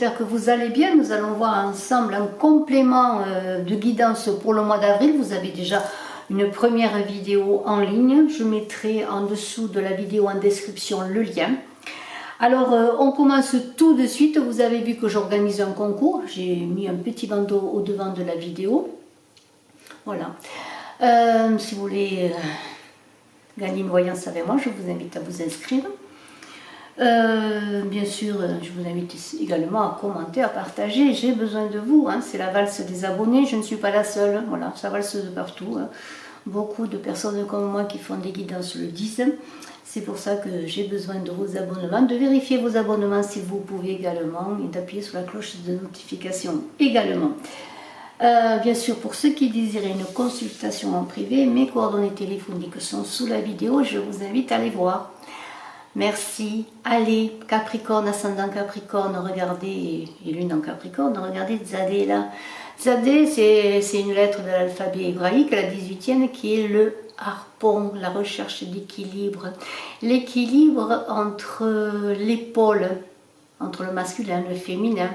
j'espère que vous allez bien. Nous allons voir ensemble un complément de guidance pour le mois d'avril. Vous avez déjà une première vidéo en ligne. Je mettrai en dessous de la vidéo en description le lien. Alors, on commence tout de suite. Vous avez vu que j'organise un concours. J'ai mis un petit bandeau au devant de la vidéo. Voilà. Si vous voulez gagner une voyance avec moi, je vous invite à vous inscrire. Bien sûr, je vous invite également à commenter, à partager. J'ai besoin de vous, hein. C'est la valse des abonnés, je ne suis pas la seule. Voilà, ça valse de partout, hein. Beaucoup de personnes comme moi qui font des guidances le disent. C'est pour ça que j'ai besoin de vos abonnements, de vérifier vos abonnements si vous pouvez également, et d'appuyer sur la cloche de notification également. Bien sûr, pour ceux qui désirent une consultation en privé, mes coordonnées téléphoniques sont sous la vidéo. Je vous invite à les voir. Merci. Allez, Capricorne, ascendant Capricorne, regardez, et lune en Capricorne, regardez Tzadé là. Tzadé, c'est une lettre de l'alphabet hébraïque, la 18e, qui est le harpon, la recherche d'équilibre. L'équilibre entre l'épaule, entre le masculin et le féminin,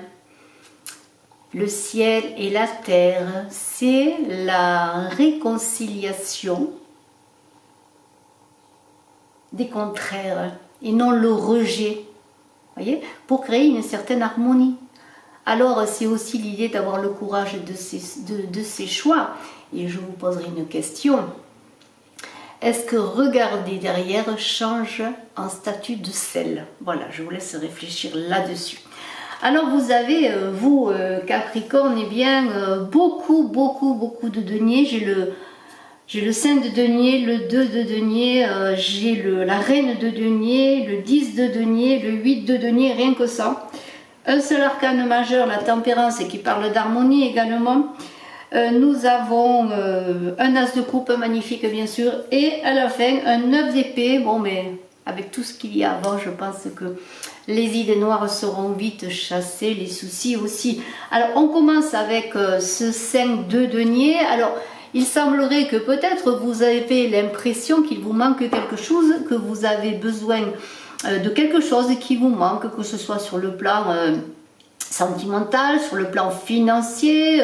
le ciel et la terre, c'est la réconciliation des contraires et non le rejet, voyez, pour créer une certaine harmonie. Alors c'est aussi l'idée d'avoir le courage de ces choix. Et je vous poserai une question. Est-ce que regarder derrière change en statut de sel? Voilà, je vous laisse réfléchir là-dessus. Alors vous avez, vous Capricorne, eh bien, beaucoup de deniers. J'ai le 5 de denier, le 2 de denier, j'ai la reine de denier, le 10 de denier, le 8 de denier, rien que ça. Un seul arcane majeur, la tempérance, qui parle d'harmonie également. Nous avons un as de coupe magnifique bien sûr, et à la fin un 9 d'épée. Bon, mais avec tout ce qu'il y a avant, je pense que les idées noires seront vite chassées, les soucis aussi. Alors on commence avec ce 5 de denier. Alors il semblerait que peut-être vous avez l'impression qu'il vous manque quelque chose, que vous avez besoin de quelque chose qui vous manque, que ce soit sur le plan sentimental, sur le plan financier,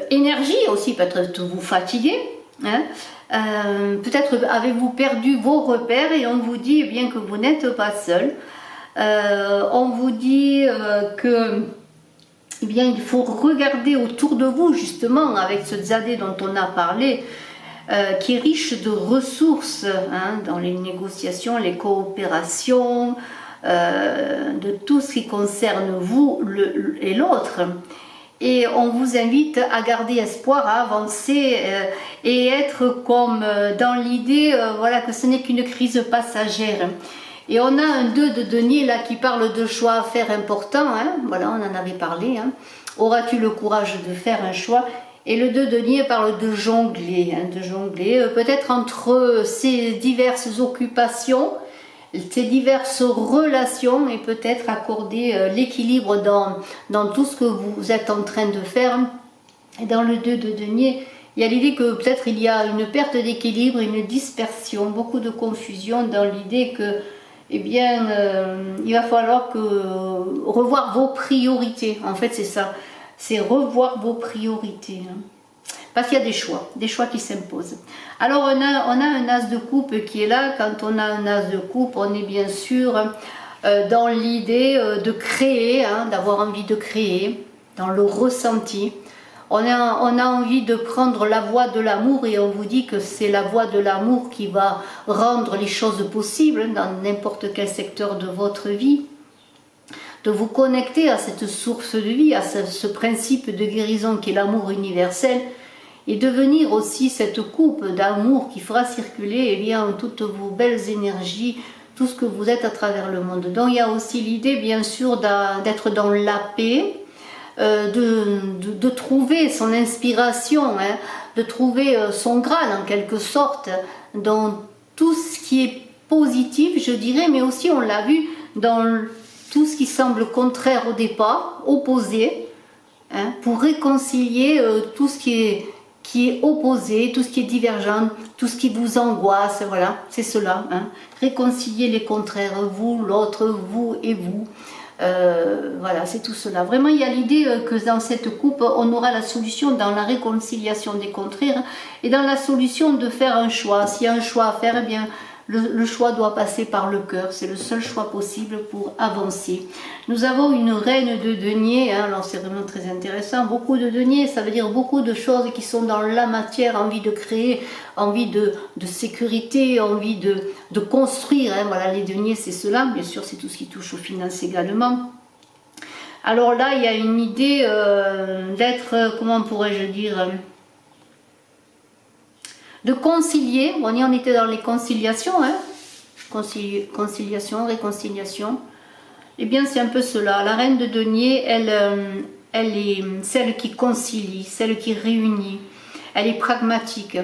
énergie aussi, peut-être vous fatiguez, hein. Peut-être avez-vous perdu vos repères et on vous dit eh bien que vous n'êtes pas seul. On vous dit que eh bien, il faut regarder autour de vous, justement, avec ce Tzadé dont on a parlé, qui est riche de ressources, hein, dans les négociations, les coopérations, de tout ce qui concerne vous et l'autre. Et on vous invite à garder espoir, à avancer et être comme dans l'idée voilà, que ce n'est qu'une crise passagère. Et on a un 2 de denier là qui parle de choix à faire importants, hein. Voilà, on en avait parlé, hein. Auras-tu le courage de faire un choix? Et le 2 de denier parle de jongler, hein, peut-être entre ces diverses occupations, ces diverses relations, et peut-être accorder l'équilibre dans tout ce que vous êtes en train de faire. Et dans le 2 de denier, il y a l'idée que peut-être il y a une perte d'équilibre, une dispersion, beaucoup de confusion dans l'idée que eh bien, il va falloir revoir vos priorités. En fait, c'est ça. C'est revoir vos priorités. Hein. Parce qu'il y a des choix qui s'imposent. Alors, on a un as de coupe qui est là. Quand on a un as de coupe, on est bien sûr dans l'idée de créer, hein, d'avoir envie de créer, dans le ressenti. On a envie de prendre la voie de l'amour et on vous dit que c'est la voie de l'amour qui va rendre les choses possibles dans n'importe quel secteur de votre vie. De vous connecter à cette source de vie, à ce principe de guérison qui est l'amour universel et devenir aussi cette coupe d'amour qui fera circuler eh bien, toutes vos belles énergies, tout ce que vous êtes à travers le monde. Donc il y a aussi l'idée bien sûr d'être dans la paix, de trouver son inspiration, hein, de trouver son Graal en quelque sorte dans tout ce qui est positif, je dirais, mais aussi on l'a vu dans tout ce qui semble contraire au départ, opposé, hein, pour réconcilier tout ce qui est opposé, tout ce qui est divergent, tout ce qui vous angoisse, voilà, c'est cela, hein. Réconcilier les contraires, vous, l'autre, vous et vous. Voilà, c'est tout cela. Vraiment, il y a l'idée que dans cette coupe, on aura la solution dans la réconciliation des contraires et dans la solution de faire un choix. S'il y a un choix à faire, eh bien, le choix doit passer par le cœur. C'est le seul choix possible pour avancer. Nous avons une reine de denier, hein, alors c'est vraiment très intéressant. Beaucoup de deniers, ça veut dire beaucoup de choses qui sont dans la matière, envie de créer, envie de sécurité, envie de construire. Hein, voilà, les deniers, c'est cela. Bien sûr, c'est tout ce qui touche aux finances également. Alors là, il y a une idée d'être, comment pourrais-je dire, de concilier. On était dans les conciliations, hein, conciliation, réconciliation. Eh bien, c'est un peu cela. La reine de denier, elle est celle qui concilie, celle qui réunit. Elle est pragmatique.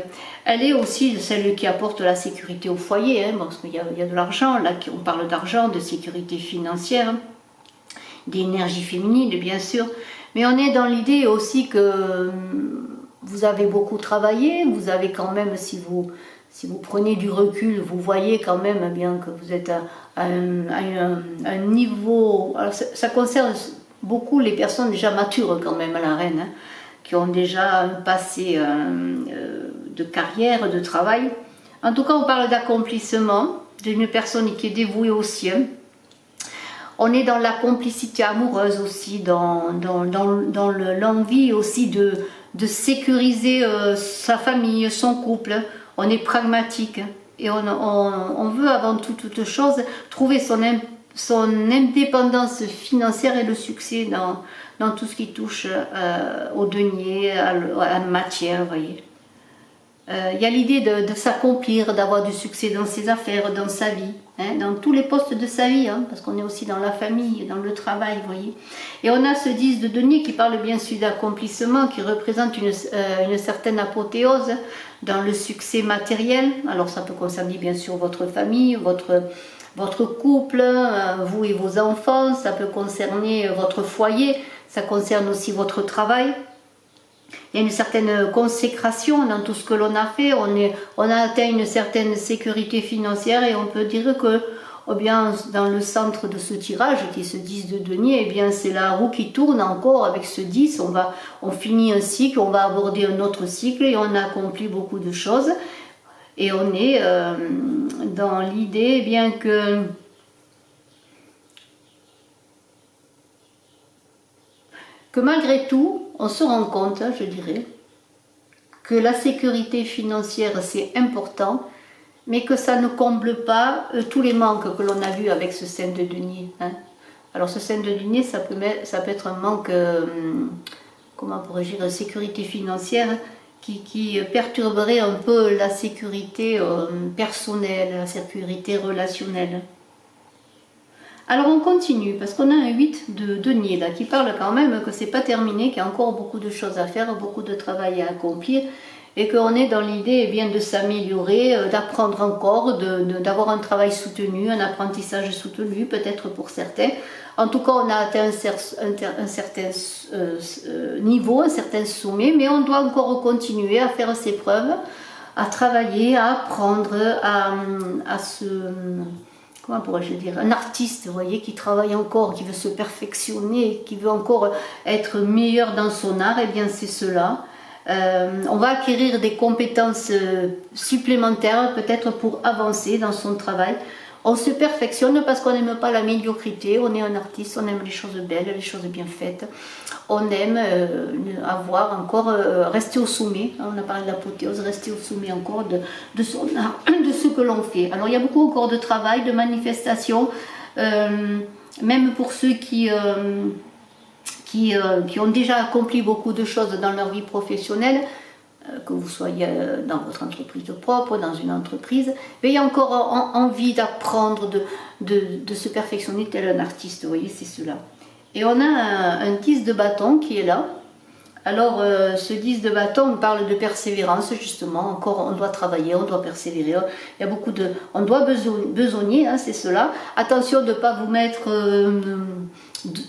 Elle est aussi celle qui apporte la sécurité au foyer, hein, parce qu'il y a de l'argent, là, on parle d'argent, de sécurité financière, d'énergie féminine, bien sûr. Mais on est dans l'idée aussi que vous avez beaucoup travaillé, vous avez quand même, si vous prenez du recul, vous voyez quand même bien que vous êtes à un niveau... Alors ça concerne beaucoup les personnes déjà matures quand même à la reine, hein, qui ont déjà un passé de carrière, de travail. En tout cas, on parle d'accomplissement, d'une personne qui est dévouée au ciel. On est dans la complicité amoureuse aussi, dans l'envie aussi de sécuriser sa famille, son couple. On est pragmatique et on veut avant toute chose trouver son indépendance financière et le succès dans tout ce qui touche au denier, à la matière, vous voyez. Il y a l'idée de s'accomplir, d'avoir du succès dans ses affaires, dans sa vie, hein, dans tous les postes de sa vie, hein, parce qu'on est aussi dans la famille, dans le travail, vous voyez. Et on a ce 10 de denier qui parle bien sûr d'accomplissement, qui représente une certaine apothéose dans le succès matériel. Alors ça peut concerner bien sûr votre famille, votre couple, vous et vos enfants, ça peut concerner votre foyer, ça concerne aussi votre travail. Il y a une certaine consécration dans tout ce que l'on a fait, on a atteint une certaine sécurité financière et on peut dire que eh bien, dans le centre de ce tirage, qui est ce 10 de denier, eh bien, c'est la roue qui tourne encore avec ce 10, on finit un cycle, on va aborder un autre cycle et on a accompli beaucoup de choses. Et on est dans l'idée eh bien que malgré tout, on se rend compte, je dirais, que la sécurité financière c'est important, mais que ça ne comble pas tous les manques que l'on a vus avec ce 5 de denier. Hein. Alors ce 5 de denier, ça peut être un manque, comment pourrais-je dire, de sécurité financière qui perturberait un peu la sécurité personnelle, la sécurité relationnelle. Alors on continue, parce qu'on a un 8 de denier là, qui parle quand même que c'est pas terminé, qu'il y a encore beaucoup de choses à faire, beaucoup de travail à accomplir, et qu'on est dans l'idée eh bien de s'améliorer, d'apprendre encore, d'avoir un travail soutenu, un apprentissage soutenu, peut-être pour certains. En tout cas, on a atteint un certain niveau, un certain sommet, mais on doit encore continuer à faire ses preuves, à travailler, à apprendre, à se... Comment pourrais-je dire, un artiste, vous voyez, qui travaille encore, qui veut se perfectionner, qui veut encore être meilleur dans son art, et eh bien c'est cela. On va acquérir des compétences supplémentaires, peut-être pour avancer dans son travail. On se perfectionne parce qu'on n'aime pas la médiocrité, on est un artiste, on aime les choses belles, les choses bien faites. On aime avoir encore, rester au sommet, on a parlé de l'apothéose, rester au sommet encore de son art, de ce que l'on fait. Alors il y a beaucoup encore de travail, de manifestations, même pour ceux qui ont déjà accompli beaucoup de choses dans leur vie professionnelle, que vous soyez dans votre entreprise propre, dans une entreprise, mais il y a encore envie d'apprendre, de se perfectionner tel un artiste, vous voyez, c'est cela. Et on a un 10 de bâton qui est là. Alors ce 10 de bâton, on parle de persévérance justement, encore on doit travailler, on doit persévérer, il y a beaucoup de... on doit besogner, hein, c'est cela. Attention de ne pas vous mettre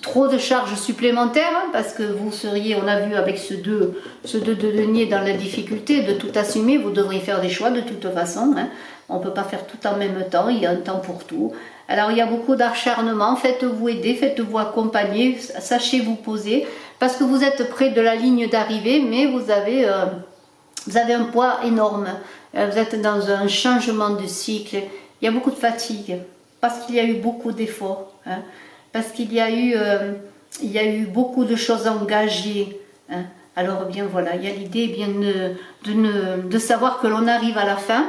trop de charges supplémentaires, hein, parce que vous seriez, on a vu avec ce 2 de denier dans la difficulté, de tout assumer, vous devriez faire des choix de toute façon, hein. On ne peut pas faire tout en même temps, il y a un temps pour tout. Alors il y a beaucoup d'acharnement, faites-vous aider, faites-vous accompagner, sachez vous poser, parce que vous êtes près de la ligne d'arrivée, mais vous avez un poids énorme, vous êtes dans un changement de cycle, il y a beaucoup de fatigue, parce qu'il y a eu beaucoup d'efforts, hein, parce qu'il y a eu beaucoup de choses engagées, hein. Alors bien voilà, il y a l'idée bien de savoir que l'on arrive à la fin,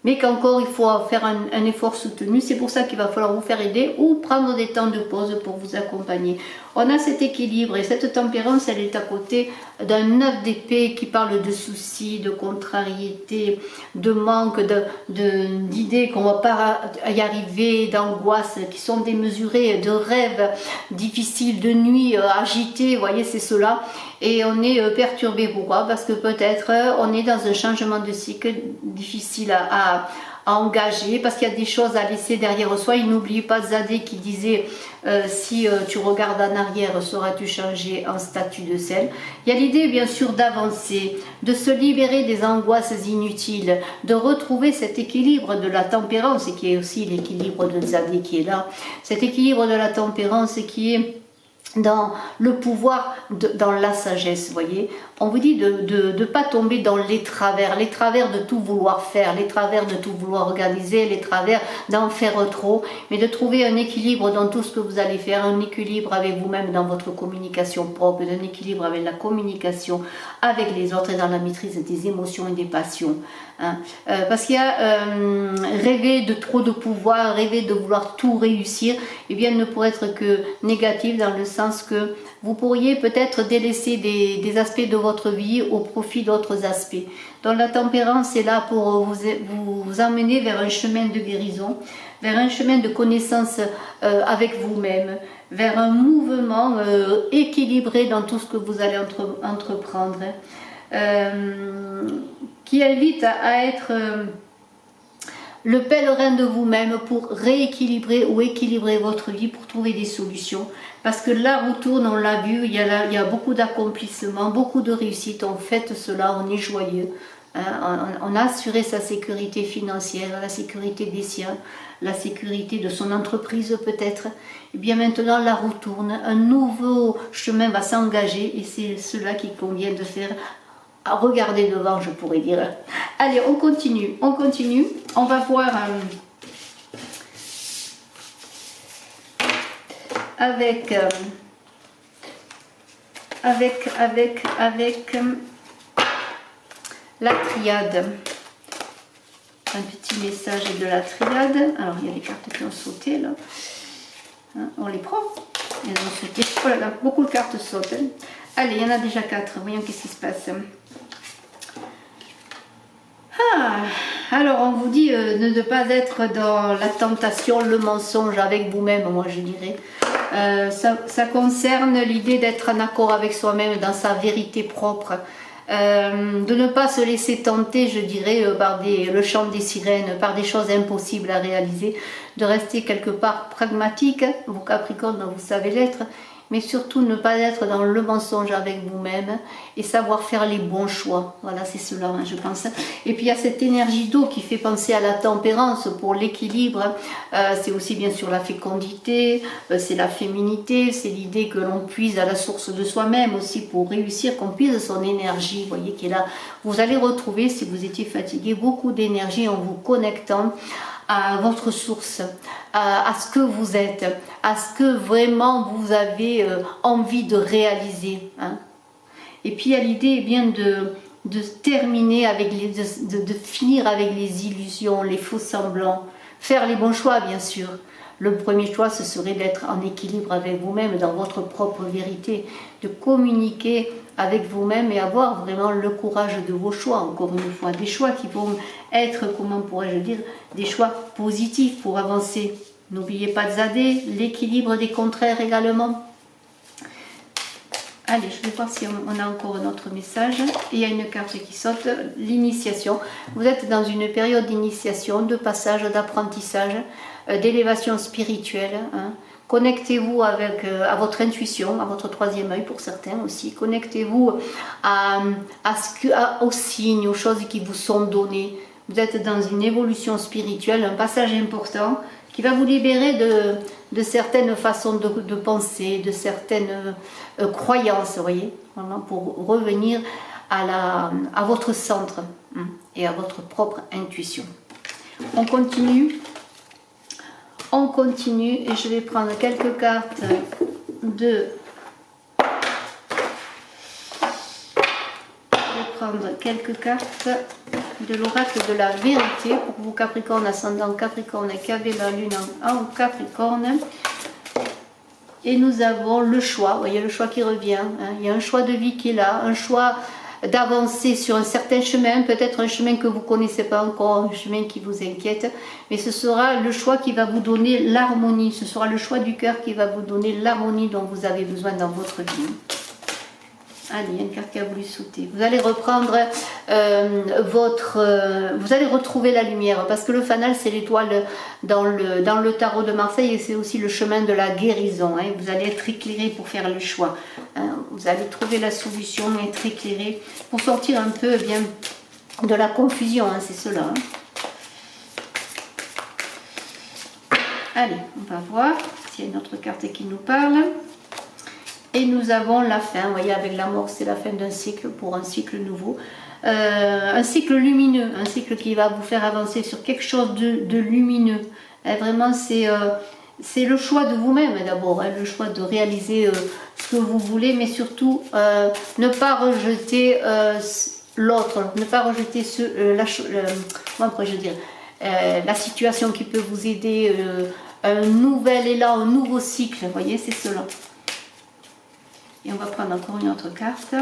mais qu'encore il faut faire un effort soutenu. C'est pour ça qu'il va falloir vous faire aider ou prendre des temps de pause pour vous accompagner. On a cet équilibre et cette tempérance, elle est à côté d'un 9 d'épée qui parle de soucis, de contrariété, de manque, d'idées qu'on ne va pas y arriver, d'angoisse, qui sont démesurées, de rêves difficiles, de nuits agitées, vous voyez, c'est cela. Et on est perturbé, pourquoi? Parce que peut-être on est dans un changement de cycle difficile à engager, parce qu'il y a des choses à laisser derrière soi. Il n'oublie pas Zadé qui disait si tu regardes en arrière, sauras-tu changer en statue de sel. Il y a l'idée bien sûr d'avancer, de se libérer des angoisses inutiles, de retrouver cet équilibre de la tempérance, et qui est aussi l'équilibre de Zadé qui est là, cet équilibre de la tempérance qui est dans le pouvoir, dans la sagesse, voyez. On vous dit de ne pas tomber dans les travers de tout vouloir faire, les travers de tout vouloir organiser, les travers d'en faire trop, mais de trouver un équilibre dans tout ce que vous allez faire, un équilibre avec vous-même dans votre communication propre, un équilibre avec la communication avec les autres et dans la maîtrise des émotions et des passions. Hein. Parce qu'il y a rêver de trop de pouvoir, rêver de vouloir tout réussir, eh bien ne pourrait être que négatif, dans le sens que vous pourriez peut-être délaisser des aspects de votre vie au profit d'autres aspects. Donc la tempérance est là pour vous emmener vers un chemin de guérison, vers un chemin de connaissance avec vous-même, vers un mouvement équilibré dans tout ce que vous allez entreprendre, qui invite à être le pèlerin de vous-même pour rééquilibrer ou équilibrer votre vie, pour trouver des solutions. Parce que la roue tourne, on l'a vu, il y a beaucoup d'accomplissements, beaucoup de réussite, on fête cela, on est joyeux. Hein, on a assuré sa sécurité financière, la sécurité des siens, la sécurité de son entreprise peut-être. Et bien maintenant la roue tourne, un nouveau chemin va s'engager, et c'est cela qu'il convient de faire. À regarder devant, je pourrais dire. Allez, on continue, on va voir avec la triade. Un petit message de la triade. Alors, il y a les cartes qui ont sauté là. Hein, on les prend. Elles ont sauté. Oh là là, beaucoup de cartes sautent. Hein. Allez, il y en a déjà 4. Voyons qu'est-ce qui se passe. Alors on vous dit de ne pas être dans la tentation, le mensonge avec vous-même, moi je dirais. Ça concerne l'idée d'être en accord avec soi-même dans sa vérité propre. De ne pas se laisser tenter, je dirais, par le chant des sirènes, par des choses impossibles à réaliser. De rester quelque part pragmatique, vous Capricorne, vous savez l'être. Mais surtout ne pas être dans le mensonge avec vous-même et savoir faire les bons choix. Voilà, c'est cela, hein, je pense. Et puis il y a cette énergie d'eau qui fait penser à la tempérance pour l'équilibre. C'est aussi bien sûr la fécondité, c'est la féminité, c'est l'idée que l'on puise à la source de soi-même aussi pour réussir, qu'on puise son énergie, vous voyez, qui est là. Vous allez retrouver, si vous étiez fatigué, beaucoup d'énergie en vous connectant à votre source, à ce que vous êtes, à ce que vraiment vous avez envie de réaliser. Hein. Et puis il y a l'idée bien de terminer avec de finir avec les illusions, les faux semblants, faire les bons choix bien sûr. Le premier choix, ce serait d'être en équilibre avec vous-même, dans votre propre vérité, de communiquer avec vous-même et avoir vraiment le courage de vos choix, encore une fois, des choix qui vont être, comment pourrais-je dire, des choix positifs pour avancer. N'oubliez pas de Zadé, l'équilibre des contraires également. Allez, je vais voir si on a encore un autre message. Il y a une carte qui saute, l'initiation. Vous êtes dans une période d'initiation, de passage, d'apprentissage, d'élévation spirituelle. Hein. Connectez-vous à votre intuition, à votre troisième œil pour certains aussi. Connectez-vous aux signes, aux choses qui vous sont données. Vous êtes dans une évolution spirituelle, un passage important qui va vous libérer de certaines façons de penser, de certaines croyances, vous voyez, vraiment pour revenir à votre centre et à votre propre intuition. On continue et je vais prendre quelques cartes de l'oracle de la vérité pour vous Capricorne, ascendant Capricorne qui avez la lune en Capricorne. Et nous avons le choix, vous voyez le choix qui revient, hein. Il y a un choix de vie qui est là, un choix d'avancer sur un certain chemin, peut-être un chemin que vous ne connaissez pas encore, un chemin qui vous inquiète, mais ce sera le choix qui va vous donner l'harmonie, ce sera le choix du cœur qui va vous donner l'harmonie dont vous avez besoin dans votre vie. Allez, il y a une carte qui a voulu sauter. Vous allez reprendre vous allez retrouver la lumière, parce que le fanal c'est l'étoile dans le tarot de Marseille et c'est aussi le chemin de la guérison, hein. Vous allez être éclairé pour faire le choix, hein. Vous allez trouver la solution, être éclairé pour sortir un peu bien de la confusion, hein, c'est cela, hein. Allez, on va voir s'il y a une autre carte qui nous parle. Et nous avons la fin, vous voyez, avec la mort, c'est la fin d'un cycle pour un cycle nouveau. Un cycle lumineux, un cycle qui va vous faire avancer sur quelque chose de lumineux. Et vraiment, c'est le choix de vous-même d'abord, hein, le choix de réaliser ce que vous voulez, mais surtout ne pas rejeter l'autre, ne pas rejeter la situation qui peut vous aider, un nouvel élan, un nouveau cycle, vous voyez, c'est cela. Et on va prendre encore une autre carte.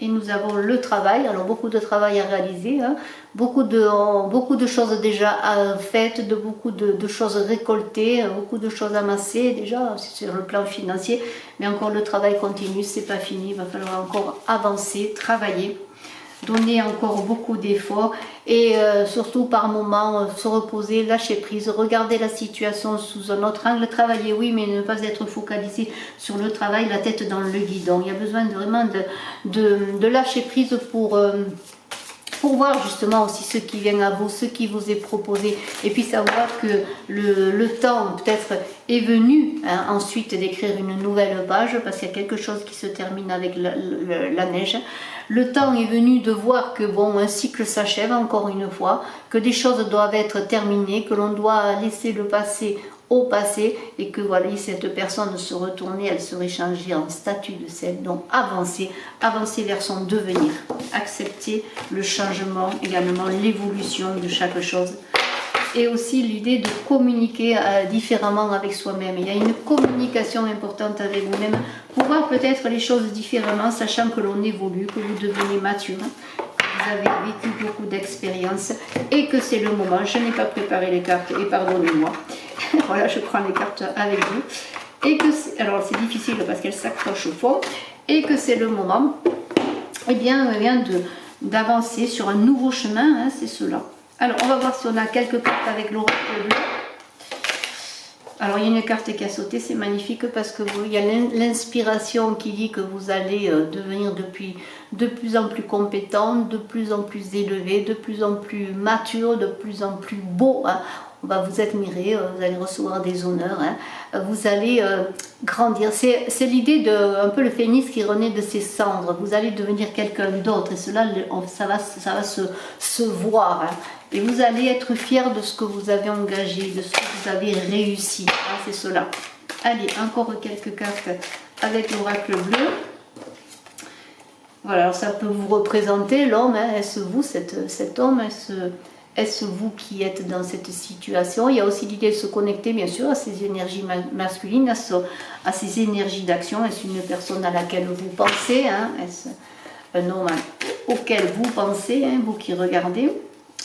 Et nous avons le travail. Alors beaucoup de travail à réaliser. Hein. Beaucoup de choses déjà faites, beaucoup de choses récoltées, beaucoup de choses amassées déjà sur le plan financier. Mais encore le travail continue, c'est pas fini. Il va falloir encore avancer, travailler. Donner encore beaucoup d'efforts et surtout par moments se reposer, lâcher prise, regarder la situation sous un autre angle, travailler oui mais ne pas être focalisé sur le travail, la tête dans le guidon. Il y a besoin vraiment de lâcher prise pour voir justement aussi ce qui vient à vous, ce qui vous est proposé et puis savoir que le temps peut-être est venu hein, ensuite d'écrire une nouvelle page parce qu'il y a quelque chose qui se termine avec la neige. Le temps est venu de voir que bon, un cycle s'achève encore une fois, que des choses doivent être terminées, que l'on doit laisser le passé au passé et que voilà, cette personne se retourner, elle serait changée en statue de sel. Donc avancer vers son devenir, accepter le changement, également l'évolution de chaque chose. Et aussi l'idée de communiquer différemment avec soi-même. Il y a une communication importante avec vous-même pour voir peut-être les choses différemment, sachant que l'on évolue, que vous devenez mature, que vous avez vécu beaucoup d'expériences et que c'est le moment. Je n'ai pas préparé les cartes et pardonnez-moi. Voilà, je prends les cartes avec vous. Et que alors c'est difficile parce qu'elles s'accrochent au fond. Et que c'est le moment d'avancer sur un nouveau chemin, hein, c'est cela. Alors, on va voir si on a quelques cartes avec l'oracle bleu. Alors, il y a une carte qui a sauté, c'est magnifique parce que il y a l'inspiration qui dit que vous allez devenir de plus en plus compétent, de plus en plus élevé, de plus en plus mature, de plus en plus beau. Hein. On va vous admirer, vous allez recevoir des honneurs, hein. Vous allez grandir. C'est l'idée de un peu le phénix qui renaît de ses cendres. Vous allez devenir quelqu'un d'autre et cela, ça va se voir. Hein. Et vous allez être fier de ce que vous avez engagé, de ce que vous avez réussi. Hein, c'est cela. Allez, encore quelques cartes avec l'oracle bleu. Voilà, alors ça peut vous représenter l'homme. Hein. Est-ce vous, cet homme? Est-ce vous qui êtes dans cette situation? Il y a aussi l'idée de se connecter bien sûr à ces énergies masculines, à ces énergies d'action. Est-ce une personne à laquelle vous pensez, hein? Est-ce un homme auquel vous pensez, hein, vous qui regardez?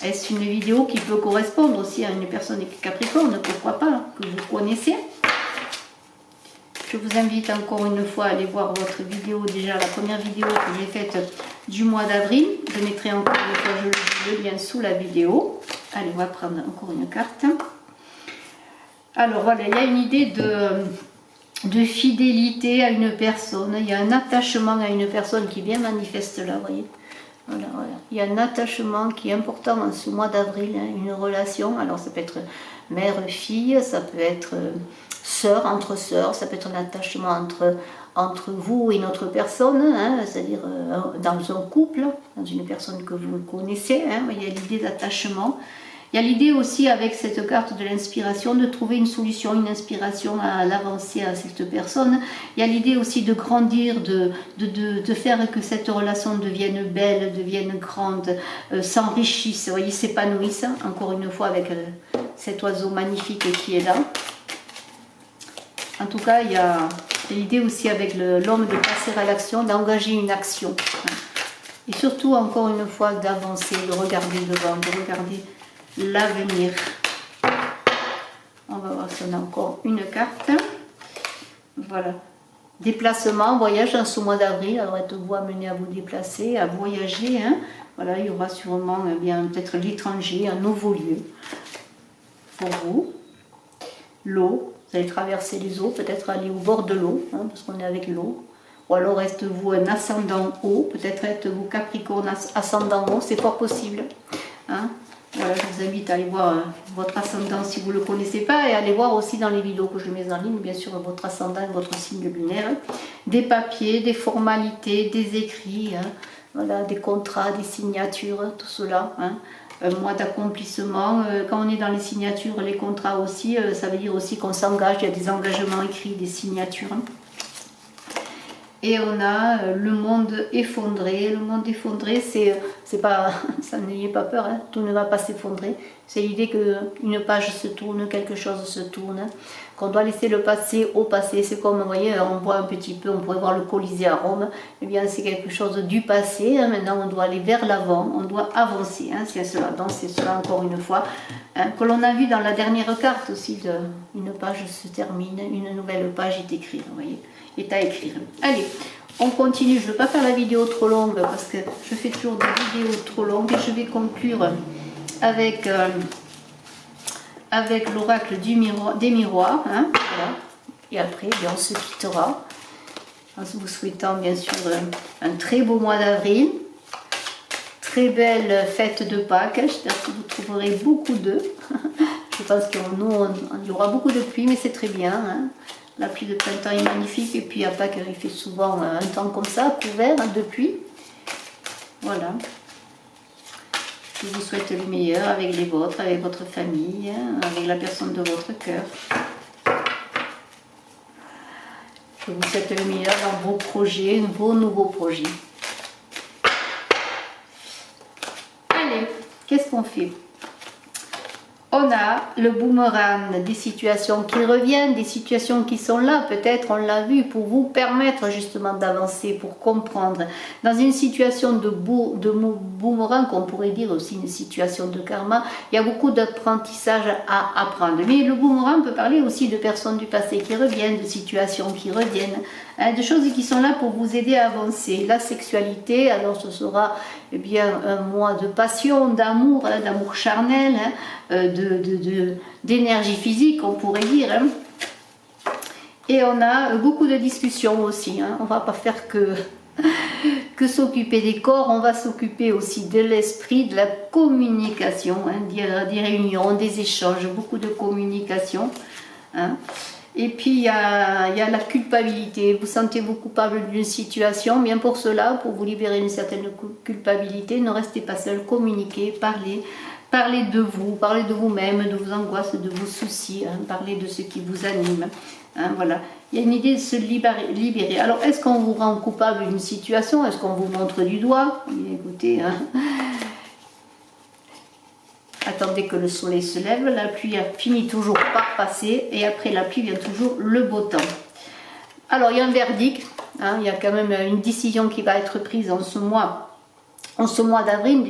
Est-ce une vidéo qui peut correspondre aussi à une personne Capricorne, pourquoi pas, que vous connaissez? Je vous invite encore une fois à aller voir votre vidéo, déjà la première vidéo que j'ai faite du mois d'avril. Je mettrai encore une fois le lien sous la vidéo. Allez, on va prendre encore une carte. Alors voilà, il y a une idée de fidélité à une personne. Il y a un attachement à une personne qui est bien manifeste là, vous voyez. Voilà, voilà. Il y a un attachement qui est important en ce mois d'avril, hein, une relation. Alors ça peut être mère-fille, ça peut être sœur, entre sœurs, ça peut être un attachement entre vous et une autre personne, hein, c'est-à-dire dans un couple, dans une personne que vous connaissez. Hein, il y a l'idée d'attachement. Il y a l'idée aussi avec cette carte de l'inspiration de trouver une solution, une inspiration à l'avancée à cette personne. Il y a l'idée aussi de grandir, de faire que cette relation devienne belle, devienne grande, s'enrichisse, vous voyez, s'épanouisse, hein, encore une fois avec cet oiseau magnifique qui est là. En tout cas, il y a l'idée aussi avec l'homme de passer à l'action, d'engager une action. Hein. Et surtout, encore une fois, d'avancer, de regarder devant, de regarder l'avenir. On va voir si on a encore une carte. Voilà. Déplacement, voyage en ce mois d'avril. Alors êtes-vous amené à vous déplacer, à voyager. Hein. Voilà, il y aura sûrement bien peut-être l'étranger, un nouveau lieu pour vous. L'eau, vous allez traverser les eaux, peut-être aller au bord de l'eau, hein, parce qu'on est avec l'eau. Ou alors êtes-vous un ascendant eau, peut-être êtes-vous Capricorne ascendant eau, c'est fort possible. Hein. Voilà, je vous invite à aller voir votre ascendant si vous ne le connaissez pas et à aller voir aussi dans les vidéos que je mets en ligne, bien sûr, votre ascendant et votre signe lunaire. Des papiers, des formalités, des écrits, hein, voilà, des contrats, des signatures, tout cela. Hein. Un mois d'accomplissement. Quand on est dans les signatures, les contrats aussi, ça veut dire aussi qu'on s'engage, il y a des engagements écrits, des signatures. Et on a le monde effondré. Le monde effondré, c'est pas, ça n'ayez pas peur, hein, tout ne va pas s'effondrer. C'est l'idée qu'une page se tourne, quelque chose se tourne, qu'on doit laisser le passé au passé. C'est comme, vous voyez, on voit un petit peu, on pourrait voir le Colisée à Rome. Eh bien, c'est quelque chose du passé. Hein, maintenant, on doit aller vers l'avant, on doit avancer. Hein, c'est cela. Donc, c'est cela, encore une fois, hein, que l'on a vu dans la dernière carte aussi. Une page se termine, une nouvelle page est écrite, vous voyez. Est à écrire. Allez, on continue. Je ne vais pas faire la vidéo trop longue parce que je fais toujours des vidéos trop longues et je vais conclure avec, avec l'oracle des miroirs. Hein, voilà. Et après, bien, on se quittera en vous souhaitant bien sûr un très beau mois d'avril. Très belle fête de Pâques. J'espère que vous trouverez beaucoup d'œufs. Je pense qu'il y aura beaucoup de pluie, mais c'est très bien. Hein. La pluie de printemps est magnifique et puis à Pâques il fait souvent un temps comme ça, couvert de pluie. Voilà. Je vous souhaite le meilleur avec les vôtres, avec votre famille, avec la personne de votre cœur. Je vous souhaite le meilleur dans vos projets, vos nouveaux projets. Allez, qu'est-ce qu'on fait ? On a le boomerang, des situations qui reviennent, des situations qui sont là, peut-être on l'a vu, pour vous permettre justement d'avancer, pour comprendre. Dans une situation de boomerang, qu'on pourrait dire aussi une situation de karma, il y a beaucoup d'apprentissage à apprendre. Mais le boomerang peut parler aussi de personnes du passé qui reviennent, de situations qui reviennent, hein, de choses qui sont là pour vous aider à avancer. La sexualité, alors ce sera eh bien, un mois de passion, d'amour, hein, d'amour charnel, hein, d'énergie physique, on pourrait dire. Hein. Et on a beaucoup de discussions aussi. Hein. On ne va pas faire que s'occuper des corps, on va s'occuper aussi de l'esprit, de la communication, hein, des réunions, des échanges, beaucoup de communication. Hein. Et puis il y a la culpabilité. Vous sentez-vous coupable d'une situation, bien pour cela, pour vous libérer d'une certaine culpabilité, ne restez pas seul, communiquez, parlez. Parlez de vous-même, de vos angoisses, de vos soucis, hein, parlez de ce qui vous anime. Hein, voilà. Il y a une idée de se libérer. Alors, est-ce qu'on vous rend coupable d'une situation? Est-ce qu'on vous montre du doigt? Écoutez, hein. Attendez que le soleil se lève, la pluie finit toujours par passer et après la pluie vient toujours le beau temps. Alors, il y a un verdict, hein, il y a quand même une décision qui va être prise en ce mois d'avril,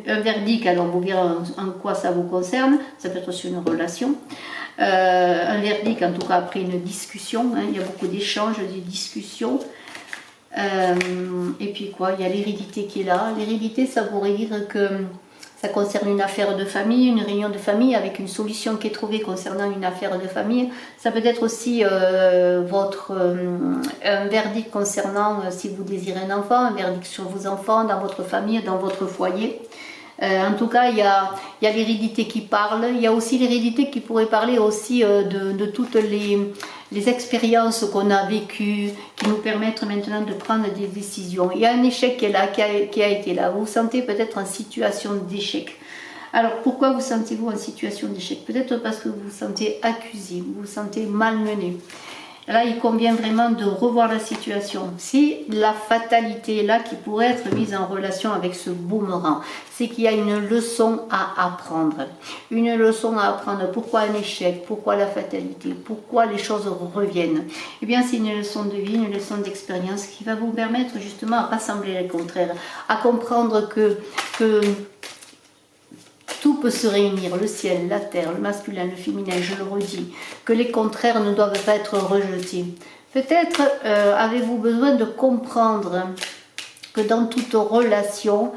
un verdict. Alors vous verrez en quoi ça vous concerne, ça peut être sur une relation, un verdict en tout cas après une discussion, hein, il y a beaucoup d'échanges, de discussions, et puis quoi, il y a l'hérédité qui est là. L'hérédité, ça pourrait dire que Ça concerne une affaire de famille, une réunion de famille avec une solution qui est trouvée concernant une affaire de famille. Ça peut être aussi un verdict concernant si vous désirez un enfant, un verdict sur vos enfants, dans votre famille, dans votre foyer. En tout cas, il y a l'hérédité qui parle. Il y a aussi l'hérédité qui pourrait parler aussi de toutes les expériences qu'on a vécues, qui nous permettent maintenant de prendre des décisions. Il y a un échec qui est là, qui a été là. Vous vous sentez peut-être en situation d'échec. Alors, pourquoi vous sentez-vous en situation d'échec? Peut-être parce que vous vous sentez accusé, vous vous sentez malmené. Là, il convient vraiment de revoir la situation. Si la fatalité est là qui pourrait être mise en relation avec ce boomerang, c'est qu'il y a une leçon à apprendre. Une leçon à apprendre. Pourquoi un échec? Pourquoi la fatalité? Pourquoi les choses reviennent? Eh bien, c'est une leçon de vie, une leçon d'expérience qui va vous permettre justement à rassembler les contraires, à comprendre que tout peut se réunir, le ciel, la terre, le masculin, le féminin, je le redis, que les contraires ne doivent pas être rejetés. Peut-être avez-vous besoin de comprendre que dans toute relation,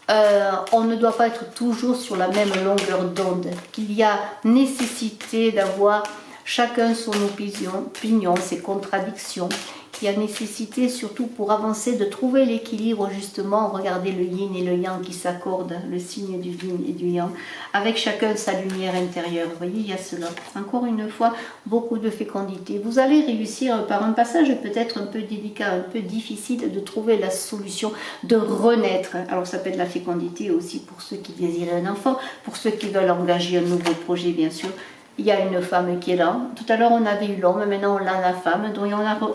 on ne doit pas être toujours sur la même longueur d'onde, qu'il y a nécessité d'avoir chacun son opinion, ses contradictions, qu'il y a nécessité surtout pour avancer de trouver l'équilibre justement, regardez le yin et le yang qui s'accordent, le signe du yin et du yang, avec chacun sa lumière intérieure. Vous voyez, il y a cela. Encore une fois, beaucoup de fécondité. Vous allez réussir par un passage peut-être un peu délicat, un peu difficile de trouver la solution, de renaître. Alors ça peut être la fécondité aussi pour ceux qui désirent un enfant, pour ceux qui veulent engager un nouveau projet bien sûr. Il y a une femme qui est là. Tout à l'heure, on avait eu l'homme, maintenant on a la femme. Donc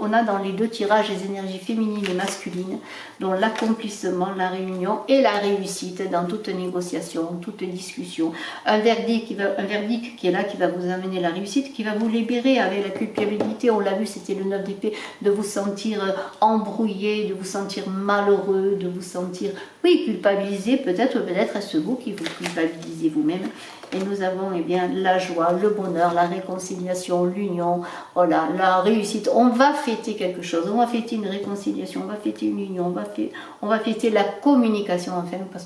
on a dans les deux tirages les énergies féminines et masculines, dont l'accomplissement, la réunion et la réussite dans toute négociation, toute discussion. Un verdict qui est là, qui va vous amener la réussite, qui va vous libérer avec la culpabilité. On l'a vu, c'était le 9 d'épée, de vous sentir embrouillé, de vous sentir malheureux, de vous sentir, oui, culpabilisé. Peut-être est-ce vous qui vous culpabilisez vous-même. Et nous avons eh bien, la joie, le bonheur, la réconciliation, l'union, voilà, la réussite. On va fêter quelque chose, on va fêter une réconciliation, on va fêter une union, on va fêter la communication parce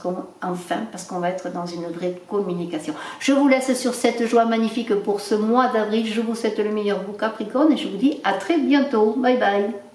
qu'on va être dans une vraie communication. Je vous laisse sur cette joie magnifique pour ce mois d'avril. Je vous souhaite le meilleur, vous Capricorne, et je vous dis à très bientôt. Bye bye.